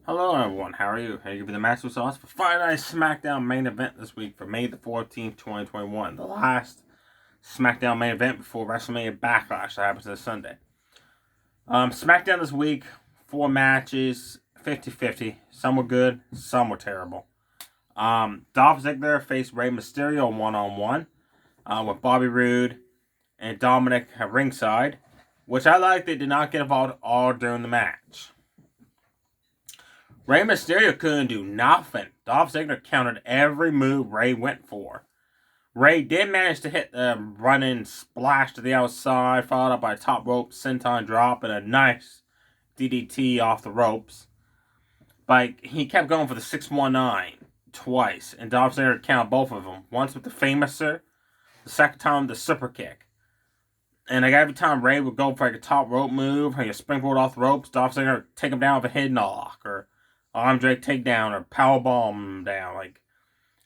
Hello everyone, how are you? Here you be the Master Sauce for Friday Night SmackDown main event this week for May the 14th, 2021. The last SmackDown main event before WrestleMania Backlash that happens this Sunday. SmackDown this week, 4 matches, 50-50. Some were good, some were terrible. Dolph Ziggler faced Rey Mysterio one-on-one with Bobby Roode and Dominic at ringside, which I like. They did not get involved all during the match. Rey Mysterio couldn't do nothing. Dolph Ziggler countered every move Rey went for. Rey did manage to hit the running splash to the outside, followed up by a top rope senton drop and a nice DDT off the ropes. But he kept going for the 619 twice, and Dolph Ziggler counted both of them. Once with the Famouser, the second time the super kick. And like every time Rey would go for like a top rope move, or a springboard off the ropes, Dolph Ziggler would take him down with a head knock, or arm drag takedown, or powerbomb down.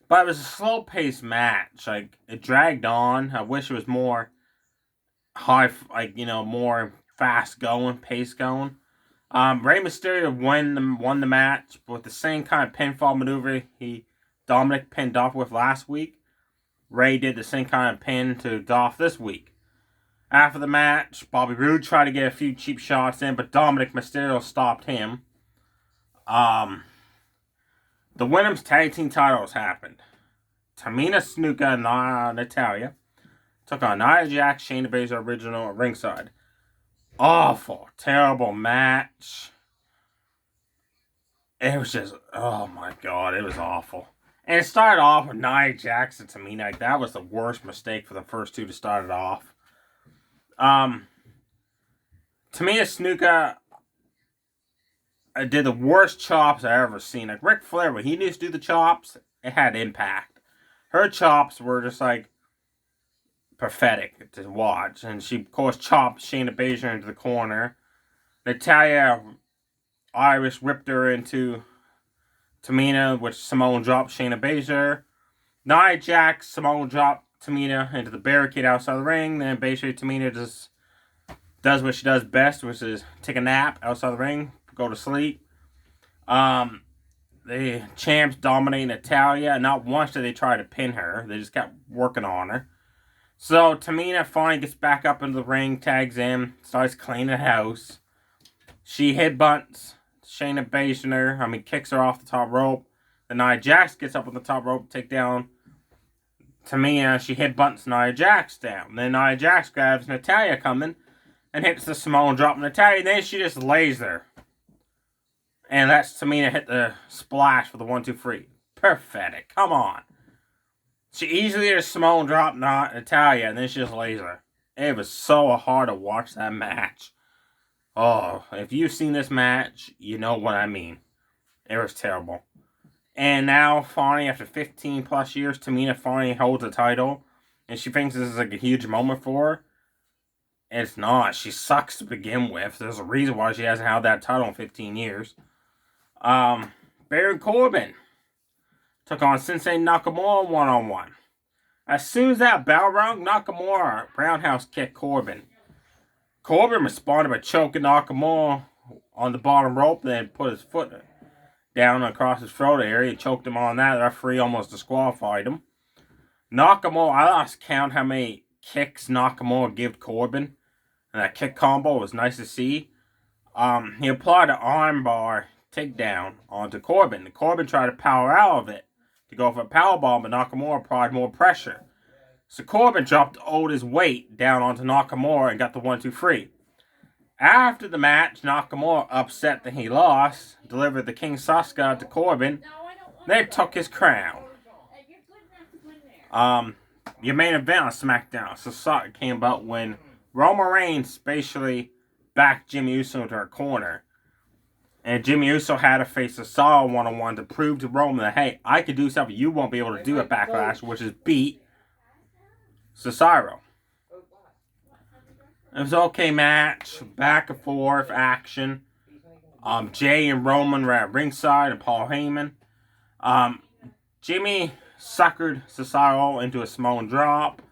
But it was a slow-paced match. It dragged on. I wish it was more more fast-going, pace-going. Rey Mysterio won the match with the same kind of pinfall maneuver Dominic pinned Dolph with last week. Rey did the same kind of pin to Dolph this week. After the match, Bobby Roode tried to get a few cheap shots in, but Dominic Mysterio stopped him. The women's tag team titles happened. Tamina, Snuka, and Natalya took on Nia Jax, Shayna Baszler original at ringside. Awful, terrible match. It was just, oh my god, it was awful. And it started off with Nia Jax and Tamina. That was the worst mistake for the first two to start it off. Tamina Snuka did the worst chops I ever seen. Like Ric Flair, when he used to do the chops, it had impact. Her chops were just pathetic to watch. And she, of course, chopped Shayna Baszler into the corner. Natalya Irish whipped her into Tamina, which Simone dropped Shayna Baszler. Nia Jax, Simone dropped Tamina into the barricade outside the ring. Then basically Tamina just does what she does best, which is take a nap outside the ring, go to sleep. The champs dominate Natalya, and not once did they try to pin her. They just kept working on her. So Tamina finally gets back up into the ring, tags in, starts cleaning the house. She headbutts Shayna Baszler, kicks her off the top rope. Then Nia Jax gets up on the top rope to take down Tamina. She headbutts Nia Jax down. Then Nia Jax grabs Natalya coming and hits the Samoan drop on Natalya. Then she just lays there. And that's Tamina hit the splash for the 1-2-3. Pathetic. Come on. She easily hit a Samoan drop Natalya, and then she just lays her. It was so hard to watch that match. Oh, if you've seen this match, you know what I mean. It was terrible. And now, finally, after 15 plus years, Tamina finally holds the title. And she thinks this is a huge moment for her. It's not. She sucks to begin with. There's a reason why she hasn't held that title in 15 years. Baron Corbin took on Shinsuke Nakamura one-on-one. As soon as that bell rung, Nakamura roundhouse kicked Corbin. Corbin responded by choking Nakamura on the bottom rope, then put his foot down across his throat area. He choked him on that. The referee almost disqualified him. Nakamura, I lost count how many kicks Nakamura gave Corbin. And that kick combo was nice to see. He applied an armbar takedown onto Corbin. Corbin tried to power out of it to go for a powerbomb, but Nakamura applied more pressure. So Corbin dropped all his weight down onto Nakamura and got the 1-2-3. After the match, Nakamura, upset that he lost, delivered the King Sasuke to Corbin. Then took his crown. Your main event on SmackDown, Sasuke, came about when Roman Reigns basically backed Jimmy Uso into her corner. And Jimmy Uso had to face Cesaro one-on-one to prove to Roman that, hey, I can do something you won't be able to do at Backlash, which is beat Cesaro. It was an okay match, back and forth action. Jay and Roman were at ringside, and Paul Heyman. Jimmy suckered Cesaro into a Samoan drop.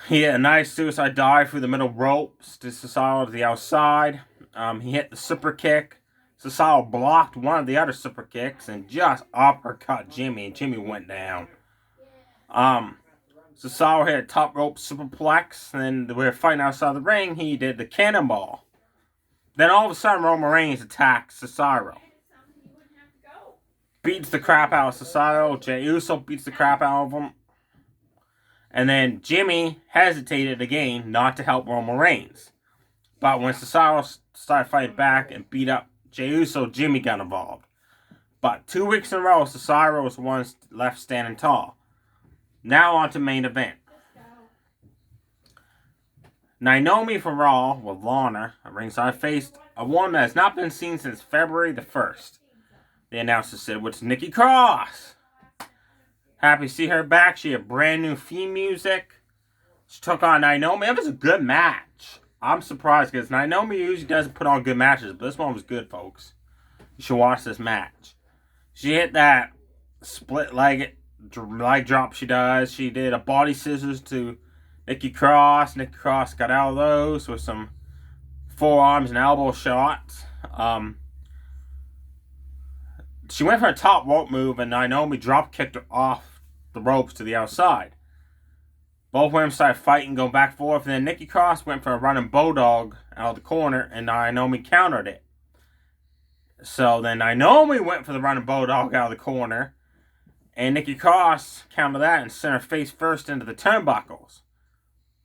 He had a nice suicide dive through the middle ropes to Cesaro to the outside. He hit the super kick. Cesaro blocked one of the other super kicks and just uppercut Jimmy, and Jimmy went down. Cesaro hit a top rope superplex, and we were fighting outside the ring. He did the cannonball. Then all of a sudden, Roman Reigns attacks Cesaro. Beats the crap out of Cesaro. Jey Uso beats the crap out of him. And then Jimmy hesitated again not to help Roman Reigns. But when Cesaro started fighting back and beat up Jey Uso, Jimmy got involved. But 2 weeks in a row, Cesaro was the one left standing tall. Now on to main event. Naomi from Raw with Lana at ringside faced a woman that has not been seen since February the 1st. They announced this, which is Nikki Cross. Happy to see her back. She had brand new theme music. She took on Naomi. It was a good match. I'm surprised because Naomi usually doesn't put on good matches, but this one was good, folks. You should watch this match. She hit that split leg drop she does. She did a body scissors to Nikki Cross. Nikki Cross got out of those with some forearms and elbow shots. She went for a top rope move, and Naomi drop kicked her off the ropes to the outside. Both women started fighting, going back and forth, and then Nikki Cross went for a running bulldog out of the corner, and Naomi countered it. So then Naomi went for the running bulldog out of the corner, and Nikki Cross countered that and sent her face first into the turnbuckle,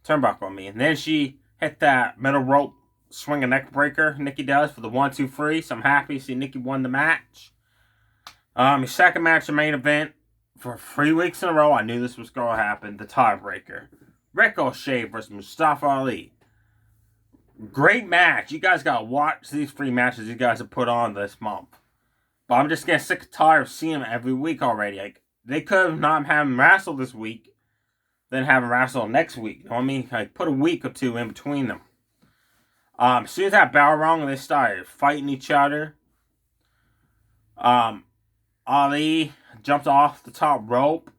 And then she hit that middle rope swinging neck breaker Nikki does for the 1-2-3. So I'm happy to see Nikki won the match. Your second match, the main event, for 3 weeks in a row, I knew this was going to happen. The tiebreaker. Ricochet versus Mustafa Ali. Great match. You guys got to watch these 3 matches you guys have put on this month. But I'm just getting sick and tired of seeing them every week already. Like, they could have not had him wrestle this week, then have him wrestle next week. You know what I mean? Like, put a week or 2 in between them. As soon as that bell rung, they started fighting each other. Ali jumped off the top rope,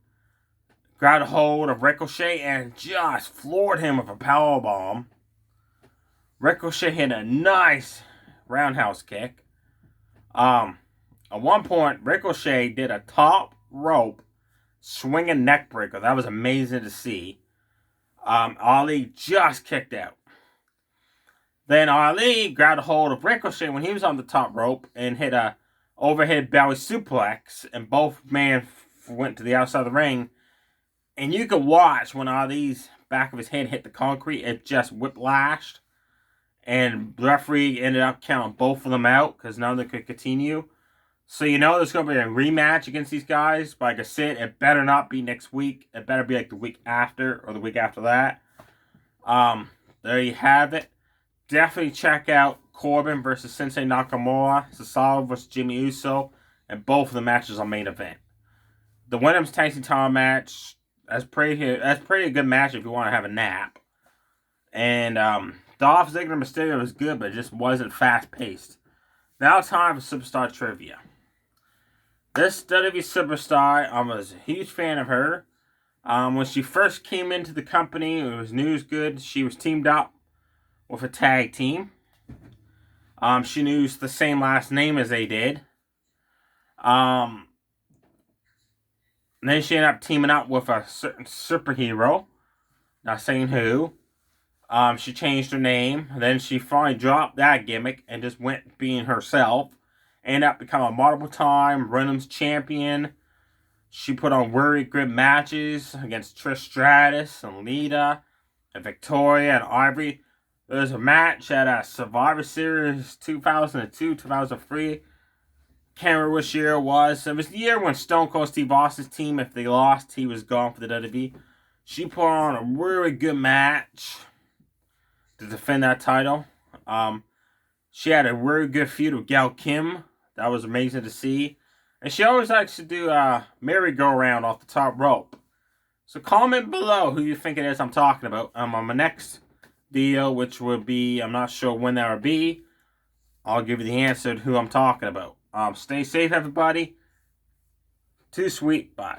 grabbed a hold of Ricochet, and just floored him with a powerbomb. Ricochet hit a nice roundhouse kick. At one point, Ricochet did a top rope swinging neck breaker. That was amazing to see. Ali just kicked out. Then Ali grabbed a hold of Ricochet when he was on the top rope and hit a overhead belly suplex, and both men went to the outside of the ring. And you could watch when Ali's back of his head hit the concrete, it just whiplashed. And the referee ended up counting both of them out because none of them could continue. So you know there's going to be a rematch against these guys. But like I said, it better not be next week. It better be like the week after or the week after that. There you have it. Definitely check out Corbin versus Sensei Nakamura, Cesaro versus Jimmy Uso, and both of the matches on main event. The women's tag team title match, that's pretty good match if you want to have a nap. And Dolph Ziggler Mysterio was good, but it just wasn't fast paced. Now time for Superstar Trivia. This WWE Superstar, I was a huge fan of her. When she first came into the company, it was news good. She was teamed up with a tag team. She used the same last name as they did. Then she ended up teaming up with a certain superhero. Not saying who. She changed her name. Then she finally dropped that gimmick and just went being herself. Ended up becoming a multiple-time Women's champion. She put on very good matches against Trish Stratus and Lita and Victoria and Ivory. There was a match at Survivor Series 2002, 2003. Can't remember which year it was. It was the year when Stone Cold Steve Austin's team, if they lost, he was gone for the WWE. She put on a really good match to defend that title. She had a really good feud with Gail Kim. That was amazing to see. And she always likes to do a merry-go-round off the top rope. So comment below who you think it is I'm talking about. On my next video, which will be, I'm not sure when that will be, I'll give you the answer to who I'm talking about. Stay safe, everybody. Too sweet. Bye.